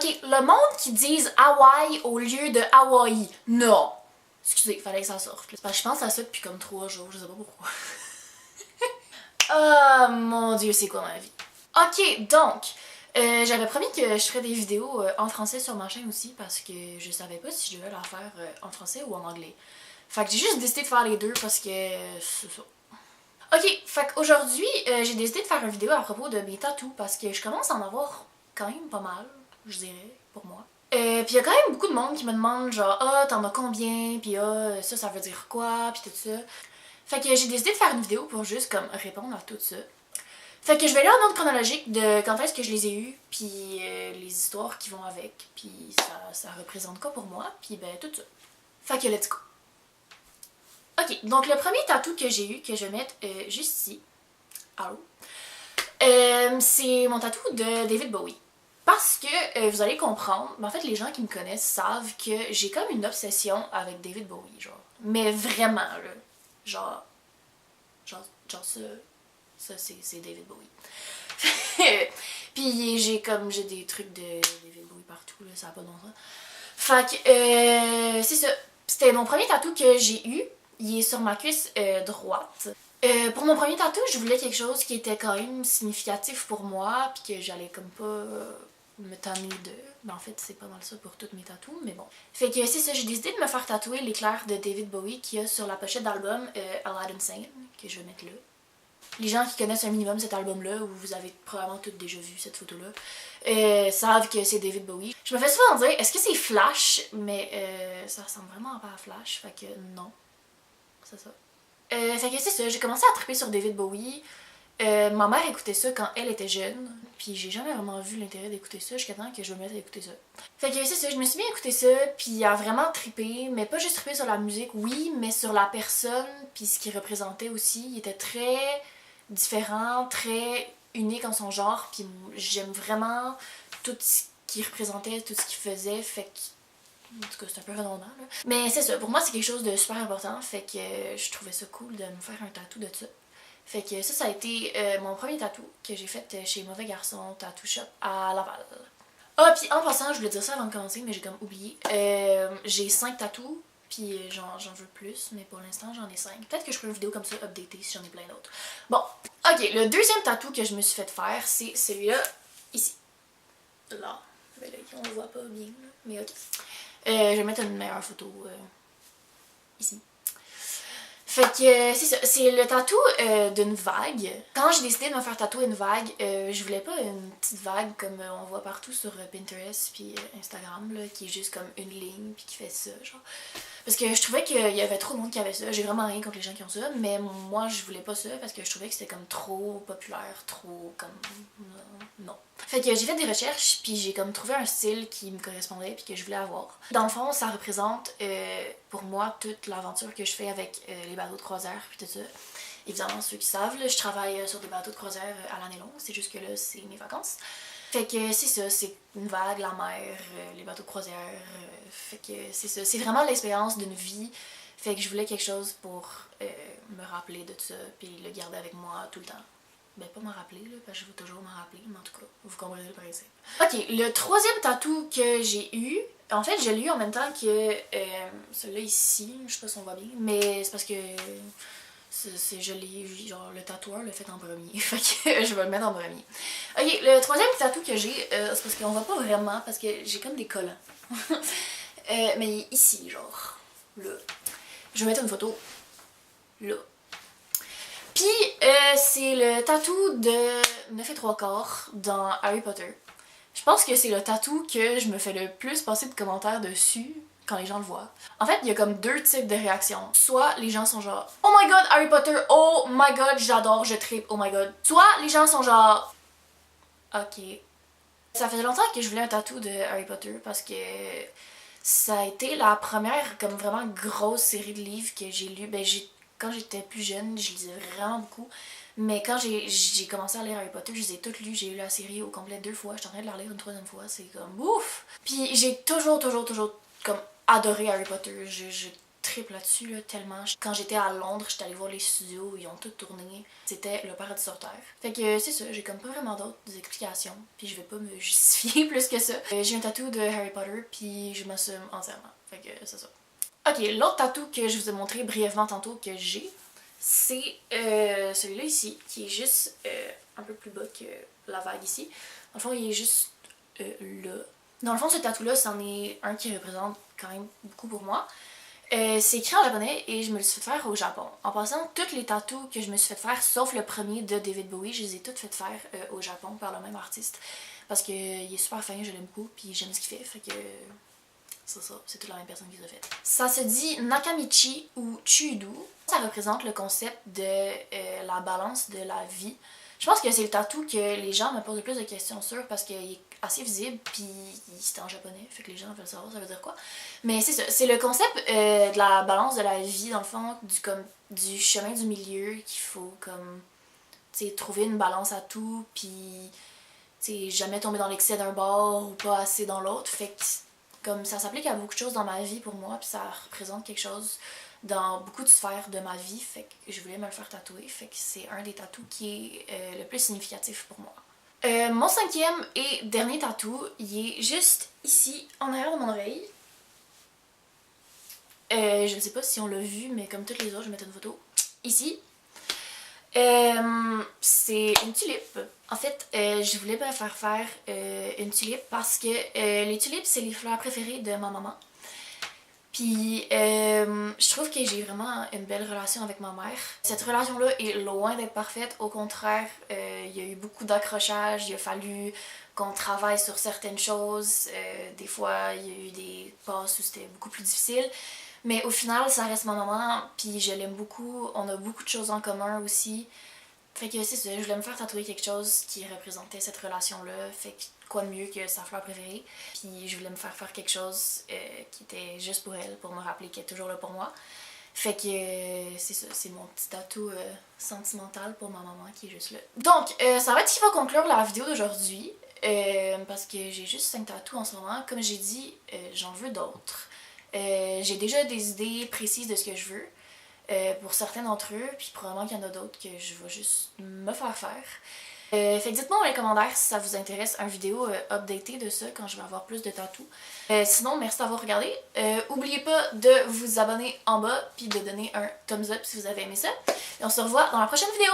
Ok, le monde qui dise Hawaï au lieu de Hawaii. Non. Excusez, fallait que ça sorte. Parce que je pense à ça depuis comme 3 jours, je sais pas pourquoi. Oh mon dieu, c'est quoi ma vie? Ok, donc, j'avais promis que je ferais des vidéos en français sur ma chaîne aussi parce que je savais pas si je devais la faire en français ou en anglais. Fait que j'ai juste décidé de faire les deux parce que c'est ça. Ok, fait qu'aujourd'hui, j'ai décidé de faire une vidéo à propos de mes tatous parce que je commence à en avoir quand même pas mal, je dirais, pour moi. Puis il y a quand même beaucoup de monde qui me demande genre ah t'en as combien, puis ah ça veut dire quoi, puis tout ça. Fait que j'ai décidé de faire une vidéo pour juste comme répondre à tout ça. Fait que je vais aller en ordre chronologique de quand est-ce que je les ai eus, puis les histoires qui vont avec, puis ça représente quoi pour moi, puis ben tout ça. Fait que let's go. Ok, donc le premier tatou que j'ai eu, que je vais mettre juste ici, c'est mon tatou de David Bowie. Parce que vous allez comprendre, mais en fait les gens qui me connaissent savent que j'ai comme une obsession avec David Bowie, genre. Mais vraiment là, genre ça c'est David Bowie. Puis j'ai des trucs de David Bowie partout là, ça a pas de bon sens. Fait que c'est ça, c'était mon premier tatou que j'ai eu, il est sur ma cuisse droite. Pour mon premier tatou, je voulais quelque chose qui était quand même significatif pour moi, puis que j'allais comme pas me tanner de... Ben en fait, c'est pas mal ça pour toutes mes tatous, mais bon. Fait que c'est ça, j'ai décidé de me faire tatouer l'éclair de David Bowie qu'il y a sur la pochette d'album Aladdin Sane, que je vais mettre là. Les gens qui connaissent un minimum cet album-là, ou vous avez probablement toutes déjà vu cette photo-là, savent que c'est David Bowie. Je me fais souvent dire, est-ce que c'est Flash? Mais ça ressemble vraiment pas à Flash, fait que non. C'est ça. Fait que c'est ça, j'ai commencé à triper sur David Bowie. Ma mère écoutait ça quand elle était jeune, puis j'ai jamais vraiment vu l'intérêt d'écouter ça jusqu'à temps que je me mette à écouter ça. Fait que c'est ça, je me suis bien écouté ça, puis a vraiment trippé, mais pas juste trippé sur la musique, oui, mais sur la personne, puis ce qu'il représentait aussi. Il était très différent, très unique en son genre, puis j'aime vraiment tout ce qu'il représentait, tout ce qu'il faisait, fait que en tout cas, c'est un peu redondant, là. Mais c'est ça, pour moi, c'est quelque chose de super important, fait que je trouvais ça cool de me faire un tatou de ça. Fait que ça a été mon premier tatou que j'ai fait chez Mauvais Garçon Tattoo Shop à Laval. Ah, puis en passant, je voulais dire ça avant de commencer, mais j'ai comme oublié. J'ai 5 tatous, puis j'en veux plus, mais pour l'instant, j'en ai 5. Peut-être que je ferai une vidéo comme ça, updatée, si j'en ai plein d'autres. Bon, ok, le deuxième tatou que je me suis fait faire, c'est celui-là, ici. Là. Ben là, on le voit pas bien, là, mais ok. Je vais mettre une meilleure photo ici. Fait que c'est ça, c'est le tatou d'une vague. Quand j'ai décidé de me faire tatouer une vague, je voulais pas une petite vague comme on voit partout sur Pinterest puis Instagram, là, qui est juste comme une ligne puis qui fait ça, genre. Parce que je trouvais qu'il y avait trop de monde qui avait ça. J'ai vraiment rien contre les gens qui ont ça, mais moi je voulais pas ça parce que je trouvais que c'était comme trop populaire, trop comme... non. Fait que j'ai fait des recherches puis j'ai comme trouvé un style qui me correspondait puis que je voulais avoir. Dans le fond, ça représente pour moi toute l'aventure que je fais avec les bateaux de croisière puis tout ça. Évidemment, ceux qui savent, là, je travaille sur des bateaux de croisière à l'année longue, c'est juste que là, c'est mes vacances. Fait que c'est ça, c'est une vague, la mer, les bateaux de croisière, fait que c'est ça. C'est vraiment l'expérience d'une vie, fait que je voulais quelque chose pour me rappeler de ça, puis le garder avec moi tout le temps. Ben pas m'en rappeler, là, parce que je veux toujours m'en rappeler, mais en tout cas, vous comprenez le principe. Ok, le troisième tatou que j'ai eu, en fait, je l'ai eu en même temps que celui-là ici, je sais pas si on voit bien, mais c'est parce que... je l'ai, genre, le tatoueur l'a fait en premier, fait que je vais le mettre en premier. Ok, le troisième tatou que j'ai, c'est parce qu'on voit pas vraiment, parce que j'ai comme des collants. Mais ici, genre, là. Je vais mettre une photo, là. Puis, c'est le tatou de 9 3/4 dans Harry Potter. Je pense que c'est le tatou que je me fais le plus passer de commentaires dessus quand les gens le voient. En fait, il y a comme deux types de réactions. Soit les gens sont genre « Oh my god, Harry Potter! Oh my god, j'adore, je tripe, oh my god! » Soit les gens sont genre « Ok. » Ça faisait longtemps que je voulais un tatou de Harry Potter parce que ça a été la première comme vraiment grosse série de livres que j'ai lu. Ben, quand j'étais plus jeune, je lisais vraiment beaucoup. Mais quand j'ai commencé à lire Harry Potter, je les ai toutes lues. J'ai lu la série au complet 2 fois. Je suis en train de la relire une 3e fois. C'est comme ouf! Puis j'ai toujours comme adoré Harry Potter. triple là-dessus, là, tellement. Quand j'étais à Londres, j'étais allée voir les studios, ils ont tout tourné. C'était le paradis sur terre. Fait que c'est ça, j'ai comme pas vraiment d'autres explications, puis je vais pas me justifier plus que ça. J'ai un tatou de Harry Potter, puis je m'assume entièrement. Fait que c'est ça. Ok, l'autre tatou que je vous ai montré brièvement tantôt que j'ai, c'est celui-là ici, qui est juste un peu plus bas que la vague ici. Dans le fond, il est juste là. Dans le fond, ce tatou-là, c'en est un qui représente quand même beaucoup pour moi. C'est écrit en japonais et je me le suis fait faire au Japon. En passant, tous les tatous que je me suis fait faire, sauf le premier de David Bowie, je les ai toutes fait faire au Japon par le même artiste. Parce qu'il est super fin, je l'aime beaucoup, puis j'aime ce qu'il fait que... C'est ça, c'est toute la même personne qui l'a fait. Ça se dit Nakamichi ou Chudu. Ça représente le concept de la balance de la vie. Je pense que c'est le tatou que les gens me posent le plus de questions sur parce qu'il est assez visible, puis c'était en japonais, fait que les gens veulent savoir ça veut dire quoi. Mais c'est ça, c'est le concept de la balance de la vie, dans le fond, du chemin du milieu, qu'il faut comme, tu sais, trouver une balance à tout, puis, tu sais, jamais tomber dans l'excès d'un bord ou pas assez dans l'autre. Fait que, comme ça s'applique à beaucoup de choses dans ma vie pour moi, puis ça représente quelque chose dans beaucoup de sphères de ma vie, fait que je voulais me le faire tatouer, fait que c'est un des tatous qui est le plus significatif pour moi. Mon cinquième et dernier tatou, il est juste ici, en arrière de mon oreille. Je ne sais pas si on l'a vu, mais comme toutes les autres, je vais mettre une photo ici. C'est une tulipe. En fait, je voulais me faire faire une tulipe parce que les tulipes, c'est les fleurs préférées de ma maman. Puis, je trouve que j'ai vraiment une belle relation avec ma mère. Cette relation-là est loin d'être parfaite. Au contraire, il y a eu beaucoup d'accrochages. Il a fallu qu'on travaille sur certaines choses. Des fois, il y a eu des passes où c'était beaucoup plus difficile. Mais au final, ça reste ma maman. Puis, je l'aime beaucoup. On a beaucoup de choses en commun aussi. Fait que c'est ça, je voulais me faire tatouer quelque chose qui représentait cette relation-là. Fait que quoi de mieux que sa fleur préférée. Puis je voulais me faire faire quelque chose qui était juste pour elle, pour me rappeler qu'elle est toujours là pour moi. Fait que c'est ça, c'est mon petit tatou sentimental pour ma maman qui est juste là. Donc, ça va être ce qui va conclure la vidéo d'aujourd'hui. Parce que j'ai juste 5 tatous en ce moment. Comme j'ai dit, j'en veux d'autres. J'ai déjà des idées précises de ce que je veux. Pour certains d'entre eux, puis probablement qu'il y en a d'autres que je vais juste me faire faire. Fait que dites-moi dans les commentaires si ça vous intéresse une vidéo updatée de ça quand je vais avoir plus de tatous. Sinon, merci d'avoir regardé. Oubliez pas de vous abonner en bas puis de donner un thumbs up si vous avez aimé ça. Et on se revoit dans la prochaine vidéo!